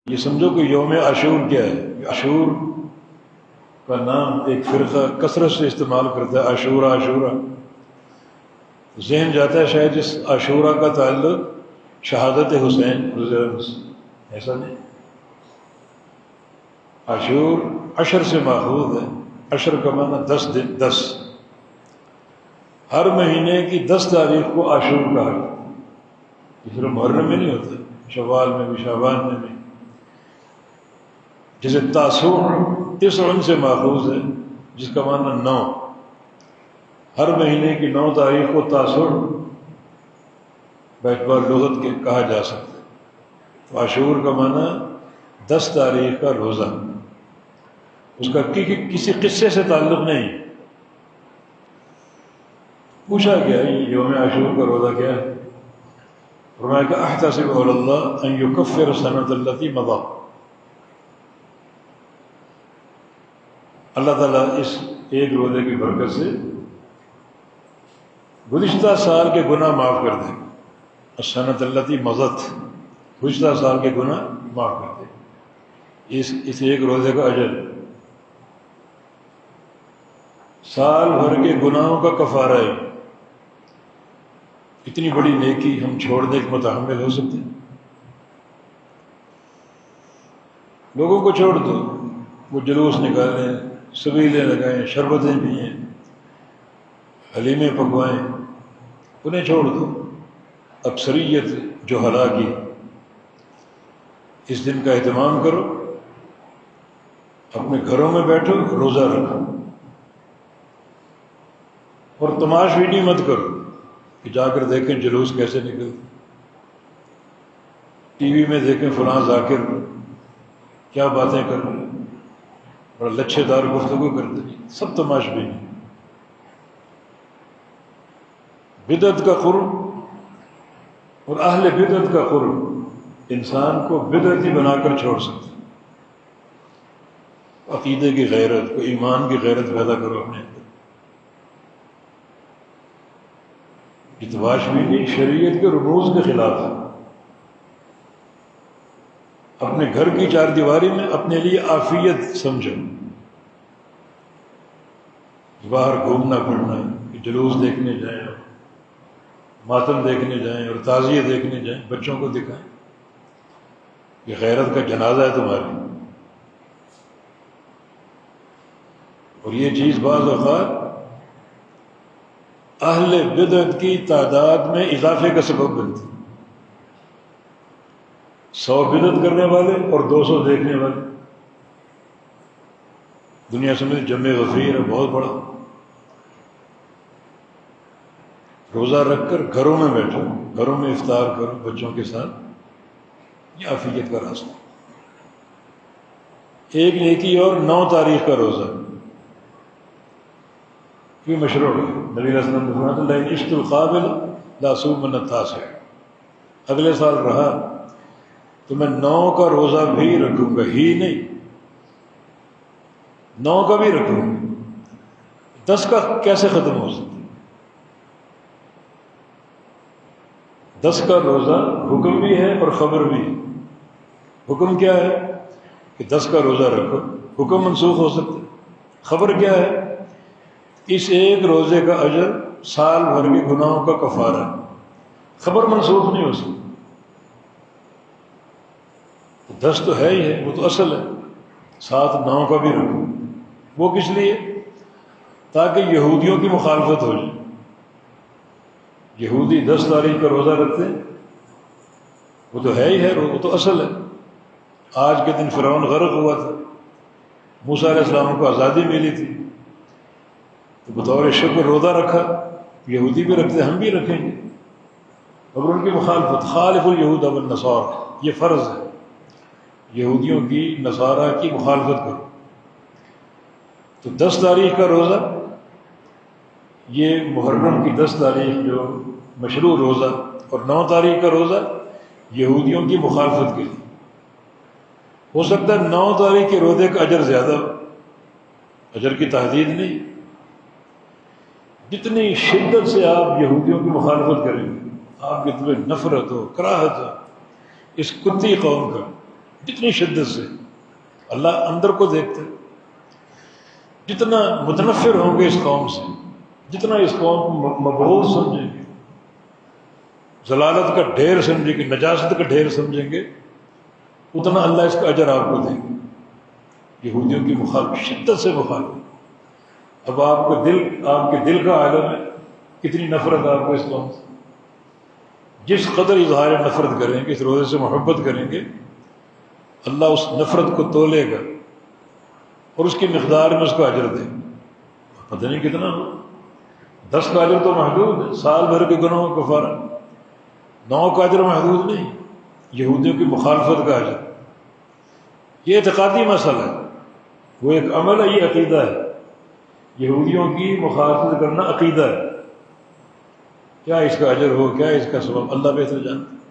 یہ سمجھو کہ یوم عاشور کیا ہے؟ عاشور کا نام ایک فرقہ کثرت سے استعمال کرتا ہے، عاشورہ عاشورہ. ذہن جاتا ہے شاید اس عاشورہ کا تعلق شہادت حسین رضی اللہ عنہ سے. ایسا نہیں. عاشور عشر سے ماخوذ ہے. عشر کا معنی 10 دن، 10. ہر مہینے کی 10 تاریخ کو عاشور کہا گیا. یہ صرف محرم میں نہیں ہوتا، شوال میں بھی، شعبان میں بھی. جیسے تاسوع 9 سے ماخوذ ہے، جس کا معنی 9. ہر مہینے کی 9 تاریخ کو تاسوع باعتبار لغت کے کہا جا سکتا ہے. تو عاشور کا معنی 10 تاریخ کا روزہ. اس کا کسی قصے سے تعلق نہیں. پوچھا گیا یہ یوم عاشور کا روزہ کیا ہے؟ فرمایا کہ احتسب علی اللہ ان یکفر السنۃ التی مضی. اللہ تعالیٰ اس ایک روزے کی برکت سے گزشتہ سال کے گناہ معاف کر دے. السنۃ التی مضت، گزشتہ سال کے گناہ معاف کر دے. اس ایک روزے کا اجر سال بھر کے گناہوں کا کفارہ ہے. اتنی بڑی نیکی ہم چھوڑنے کے متحمل ہو سکتے ہیں؟ لوگوں کو چھوڑ دو، وہ جلوس نکالیں، سبیلیں لگائیں، شربتیں پئیں، حلیمیں پکوائیں، انہیں چھوڑ دو. اکثریت جو ہلاکی، اس دن کا اہتمام کرو. اپنے گھروں میں بیٹھو، روزہ رکھو، اور تماش بینی مت کرو کہ جا کر دیکھیں جلوس کیسے نکلتے، ٹی وی میں دیکھیں فلاں ذاکر کیا باتیں کر رہے ہیں، اور لچھے دار گفتگو کرتے ہیں. سب تماش بینی. بدعت کا قرب اور اہل بدعت کا قرب انسان کو بدعتی بنا کر چھوڑ سکتا ہے. عقیدے کی غیرت کو، ایمان کی غیرت پیدا کرو اپنے اندر. یہ تماش بینی شریعت کے رموز کے خلاف ہے. اپنے گھر کی 4 دیواری میں اپنے لیے عافیت سمجھو. باہر گھومنا پھرنا، جلوس دیکھنے جائیں، ماتم دیکھنے جائیں اور تعزیے دیکھنے جائیں، بچوں کو دکھائیں یہ غیرت کا جنازہ ہے تمہاری. اور یہ چیز بعض اوقات اہل بدعت کی تعداد میں اضافے کا سبب بنتی. 100 بدعت کرنے والے اور 200 دیکھنے والے. دنیا سمجھ جمع غفیر ہے، بہت بڑا. روزہ رکھ کر گھروں میں بیٹھو، گھروں میں افطار کرو بچوں کے ساتھ. یہ عافیت کا راستہ. ایک نیکی اور 9 تاریخ کا روزہ یہ مشروع ہے. نبی علیہ السلام نے فرمایا لئن عشت القابل لاصومن التاسع. اگلے سال رہا تو میں 9 کا روزہ بھی رکھوں گا، ہی نہیں 9 کا بھی رکھوں گا. 10 کا کیسے ختم ہو سکتا؟ 10 کا روزہ حکم بھی ہے اور خبر بھی ہے. حکم کیا ہے کہ 10 کا روزہ رکھو، حکم منسوخ ہو سکتا ہے. خبر کیا ہے؟ اس ایک روزے کا اجر سال بھر کے گناہوں کا کفارہ ہے. خبر منسوخ نہیں ہو سکتی. 10 تو ہے ہی ہے، وہ تو اصل ہے. ساتھ 9 کا بھی رکھو. وہ کس لیے؟ تاکہ یہودیوں کی مخالفت ہو جائے. یہودی 10 تاریخ کا روزہ رکھتے ہیں، وہ تو ہے ہی ہے، وہ تو اصل ہے. آج کے دن فرعون غرق ہوا تھا، موسیٰ علیہ السلام کو آزادی ملی تھی، تو بطور شکر روزہ رکھا. یہودی بھی رکھتے، ہم بھی رکھیں گے. اور ان کی مخالفت، خالف الیہود والنصارى، یہ فرض ہے. یہودیوں کی، نصارہ کی مخالفت کرو. تو 10 تاریخ کا روزہ، یہ محرم کی 10 تاریخ جو مشروع روزہ، اور 9 تاریخ کا روزہ یہودیوں کی مخالفت کے لیے. ہو سکتا ہے 9 تاریخ کے روزے کا اجر زیادہ ہو، اجر کی تحدید نہیں. جتنی شدت سے آپ یہودیوں کی مخالفت کریں گے، آپ کی تمہیں نفرت ہو، کراہت ہو اس کتی قوم کا، جتنی شدت سے اللہ اندر کو دیکھتا ہے. جتنا متنفر ہوں گے اس قوم سے، جتنا اس قوم کو مبعوث سمجھیں گے، ضلالت کا ڈھیر سمجھیں گے، نجاست کا ڈھیر سمجھیں گے، اتنا اللہ اس کا اجر آپ کو دے گا. یہودیوں کی مخالف، شدت سے مخالف. اب آپ کے دل کا عالم ہے، کتنی نفرت آپ کو اس قوم سے. جس قدر اظہار نفرت کریں گے، اس روزے سے محبت کریں گے، اللہ اس نفرت کو تولے گا اور اس کی مقدار میں اس کو اجر دے گا. پتہ نہیں کتنا ہو. 10 کا اجر تو محدود ہے، سال بھر کے گناہوں کا کفارہ. 9 کا اجر محدود نہیں، یہودیوں کی مخالفت کا اجر. یہ اعتقادی مسئلہ ہے، وہ ایک عمل ہے، یہ عقیدہ ہے. یہودیوں کی مخالفت کرنا عقیدہ ہے. کیا اس کا اجر ہو، کیا اس کا ثواب، اللہ بہتر جانتا ہے.